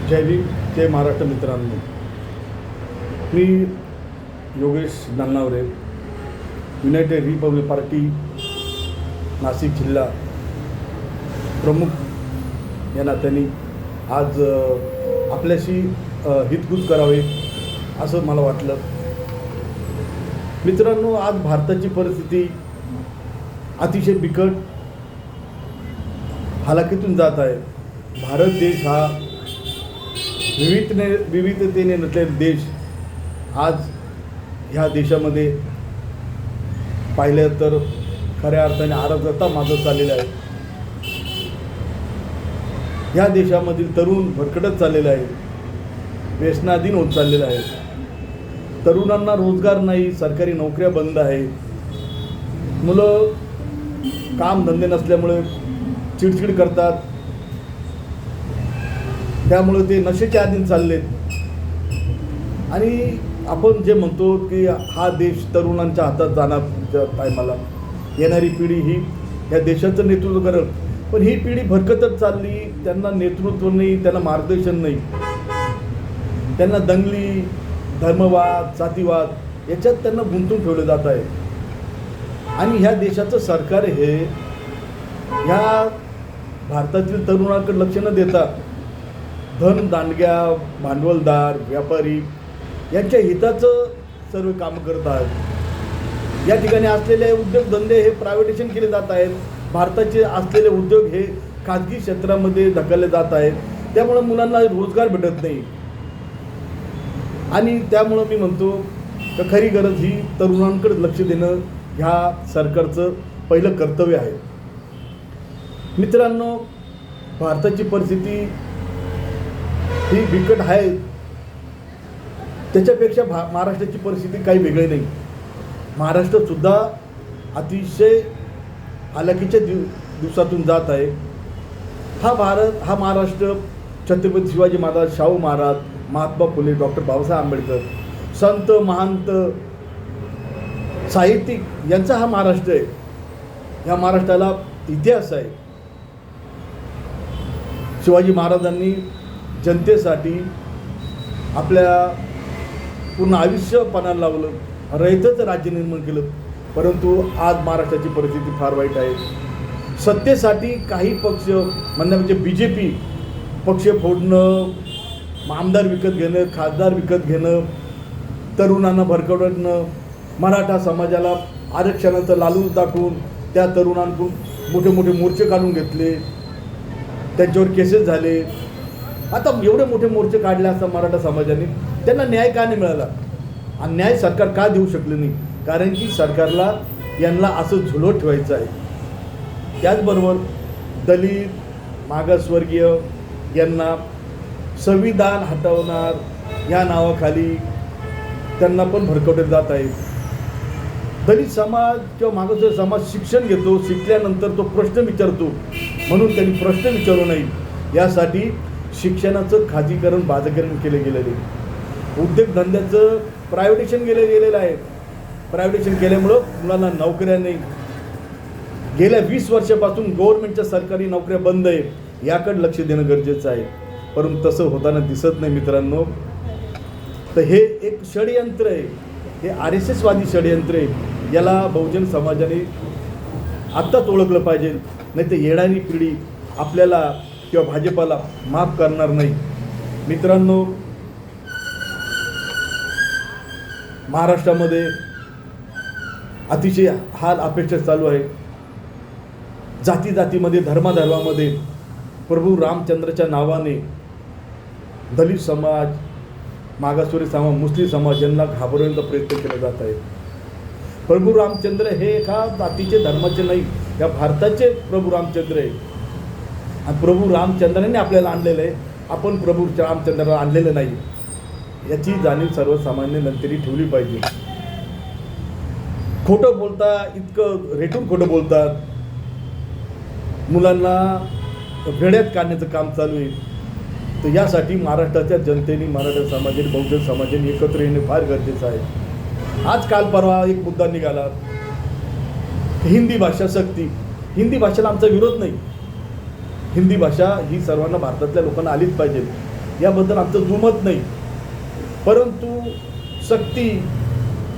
जय भीम, जय महाराष्ट्र मित्रांनो. मी Yogesh Nannaware, United Republic Party Nashik जिल्हा प्रमुख या नात्याने आज आपल्याशी हितगुज करावे असं मला वाटलं. मित्रांनो, आज भारताची परिस्थिती अतिशय बिकट हालाकीतून जात आहे. भारत देश हा विविधतेने नटलेला देश. आज ह्या देशामध्ये पाहिलं तर खऱ्या अर्थाने अराजकता मागत चाललेला आहे. ह्या देशामधील तरुण भरकटत चाललेला आहे, व्यसनाधीन होत चाललेला आहे. तरुणांना रोजगार नाही, सरकारी नोकऱ्या बंद आहे. मुलं कामधंदे नसल्यामुळे चिडचिड करतात, त्यामुळे ते नशेच्या अधीन चाललेत. आणि आपण जे म्हणतो की हा देश तरुणांच्या हातात जाणार टायमाला येणारी पिढी ही या देशाचं नेतृत्व करेल, पण ही पिढी भरकतच चालली. त्यांना नेतृत्व नाही, त्यांना मार्गदर्शन नाही. त्यांना दंगली, धर्मवाद, जातीवाद याच्यात त्यांना गुंतून ठेवलं जात आहे. आणि ह्या देशाचं सरकार हे ह्या भारतातील तरुणांकडे लक्ष न देता धन दांडग्या, भांडवलदार, व्यापारी यांच्या हिताचं सर्व कामं करत आहेत. या ठिकाणी असलेले उद्योगधंदे हे प्रायव्हेटायझेशन केले जात आहेत. भारताचे असलेले उद्योग हे खाजगी क्षेत्रामध्ये ढकलले जात आहेत. त्यामुळे मुलांना रोजगार भेटत नाही. आणि त्यामुळं मी म्हणतो तर खरी गरज ही तरुणांकडे लक्ष देणं ह्या सरकारचं पहिलं कर्तव्य आहे. मित्रांनो, भारताची परिस्थिती ही बिकट आहे. त्याच्यापेक्षा महाराष्ट्राची परिस्थिती काही वेगळी नाही. महाराष्ट्रसुद्धा अतिशय हालाकीच्या दिवसातून जात आहे. हा महाराष्ट्र छत्रपती शिवाजी महाराज, शाहू महाराज, महात्मा फुले, डॉक्टर बाबासाहेब आंबेडकर, संत महंत साहित्यिक यांचा हा महाराष्ट्र आहे. ह्या महाराष्ट्राला इतिहास आहे. शिवाजी महाराजांनी जनतेसाठी आपल्या पूर्ण आयुष्य पणाला लावलं, रयतेचं राज्य निर्माण केलं. परंतु आज महाराष्ट्राची परिस्थिती फार वाईट आहे. सत्तेसाठी काही पक्ष म्हणजे BJP पक्ष फोडणं, आमदार विकत घेणं, खासदार विकत घेणं, तरुणांना भरकटणं, मराठा समाजाला आरक्षणाचं लालूच दाखवून त्या तरुणांकडून मोठे मोठे मोर्चे काढून घेतले, त्यांच्यावर केसेस झाले. आता एवढे मोठे मोर्चे काढले असता मराठा समाजाने, त्यांना न्याय का नाही मिळाला? आणि न्याय सरकार का देऊ शकलं नाही? कारण की सरकारला यांना असं झुलवत ठेवायचं आहे. त्याचबरोबर दलित, मागासवर्गीय यांना संविधान हटवणार या नावाखाली त्यांना पण भरकवले जात आहे. दलित समाज किंवा मागासवर्गीय समाज शिक्षण घेतो, शिकल्यानंतर तो प्रश्न विचारतो, म्हणून त्यांनी प्रश्न विचारू नये यासाठी शिक्षणाचं खाजगीकरण, बाजारीकरण केले गेलेले. उद्योगधंद्याचं प्रायव्हेटायझेशन गेलेलं आहे. प्रायव्हेटायझेशन केल्यामुळं मुलांना नोकऱ्या नाही. गेल्या 20 वर्षापासून गव्हर्नमेंटच्या सरकारी नोकऱ्या बंद आहे. याकडे लक्ष देणं गरजेचं आहे. परंतु तसं होताना दिसत नाही मित्रांनो. तर हे एक षडयंत्र आहे, हे RSS वादी षडयंत्र आहे. याला बहुजन समाजाने आत्ताच ओळखलं पाहिजे, नाही तर येणारी पिढी आपल्याला किंवा भाजपाला माफ करणार नाही. मित्रांनो, महाराष्ट्रामध्ये अतिशय हाल अपेक्षा चालू आहे. जातीमध्ये, धर्मामध्ये प्रभू रामचंद्राच्या नावाने दलित समाज, मागासवर्गीय समाज, मुस्लिम समाज यांना घाबरवण्याचा प्रयत्न केला जात आहे. प्रभू रामचंद्र हे एका जातीचे, धर्माचे नाही, या भारताचे प्रभू रामचंद्र आहे. आणि प्रभू रामचंद्राने आपल्याला आणलेलं आहे, आपण प्रभू रामचंद्राला आणलेलं नाही. याची जाणीव सर्वसामान्य तरी ठेवली पाहिजे. खोटं बोलता, इतकं रेटून खोटं बोलतात. मुलांना वेड्यात काढण्याचं काम चालू आहे. तर यासाठी महाराष्ट्राच्या जनतेने, मराठा समाजाने, बहुजन समाजाने एकत्र येणे फार गरजेचं आहे. आज काल परवा एक मुद्दा निघाला, हिंदी भाषा सक्ती. हिंदी भाषेला आमचा विरोध नाही. हिंदी भाषा ही सर्वांना, भारतातल्या लोकांना आलीच पाहिजे. याबद्दल आमचं दुमत नाही, परंतु सक्ती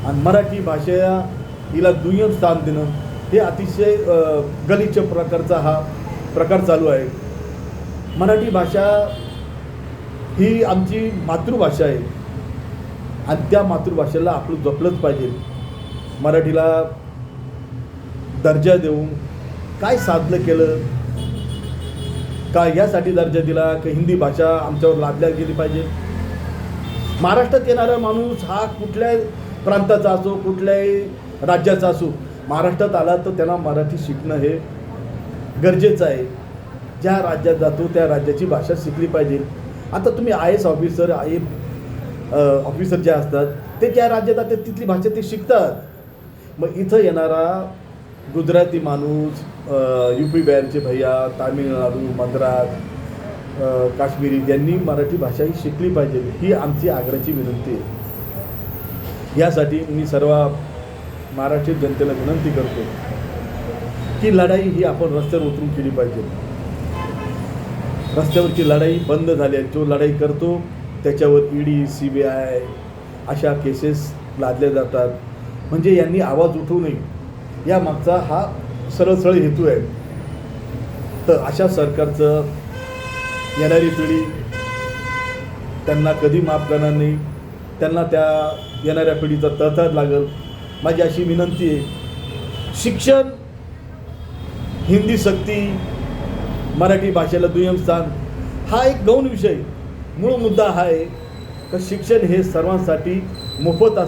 आणि मराठी भाषा हिला दुय्यम स्थान देणं हे अतिशय गलिच्छ प्रकारचा हा प्रकार चालू आहे. मराठी भाषा ही आमची मातृभाषा आहे आणि त्या मातृभाषेला आपलं जपलंच पाहिजे. मराठीला दर्जा देऊन काय साधलं केलं, का यासाठी दर्जा दिला की हिंदी भाषा आमच्यावर लादल्या गेली पाहिजे. महाराष्ट्रात येणारा माणूस हा कुठल्याही प्रांताचा असो, कुठल्याही राज्याचा असो, महाराष्ट्रात आला तर त्यांना मराठी शिकणं हे गरजेचं आहे. ज्या राज्यात जातो त्या राज्याची भाषा शिकली पाहिजे. आता तुम्ही IAS ऑफिसर, ऑफिसर जे असतात ते ज्या राज्यात जातात तिथली भाषा ते शिकतात. मग इथं येणारा गुजराती माणूस, UP बिहारचे भैया, तामिळनाडू, मद्रास, काश्मीरी यांनी मराठी भाषा ही शिकली पाहिजे, ही आमची आग्रहाची विनंती आहे. यासाठी मी सर्व महाराष्ट्रीय जनतेला विनंती करतो की लढाई ही आपण रस्त्यावर उतरून केली पाहिजे. रस्त्यावरची लढाई बंद झाली आहे. जो लढाई करतो त्याच्यावर ED, CBI अशा केसेस लादल्या जातात. म्हणजे यांनी आवाज उठवू नये, या मागचा हा सरळ हेतू आहे. तर अशा सरकारचं येणारी पिढी त्यांना कधी माफ करणार नाही. त्यांना त्या येणाऱ्या पिढीचा तळतळ लागेल. माझी अशी विनंती आहे, शिक्षण, हिंदी सक्ती, मराठी भाषेला दुय्यम स्थान हा एक गौण विषय. मूळ मुद्दा हा आहे की शिक्षण हे सर्वांसाठी मोफत असलं